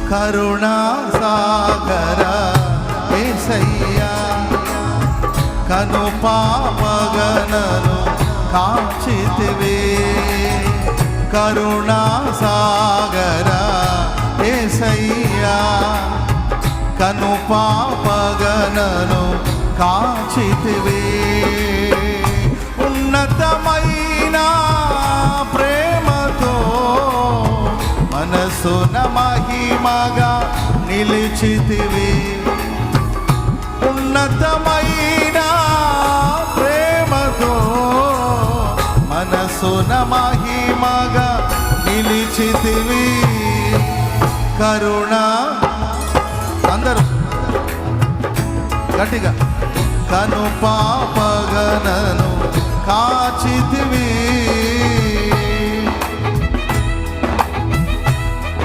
కరుణా సాగర యేసయ్యా కను పాపగనను కాచితివే కరుణా సాగర యేసయ్యా కను పాపగనను కాచితివే ఉన్నతమైన ప్రేమతో మనసున మహిమగా నిలిచితివి ఉన్నతమైన ప్రేమతో మనసున మహిమగా నిలిచితివి కరుణ అందరూ గట్టిగా కను పాపగనను కాచితివి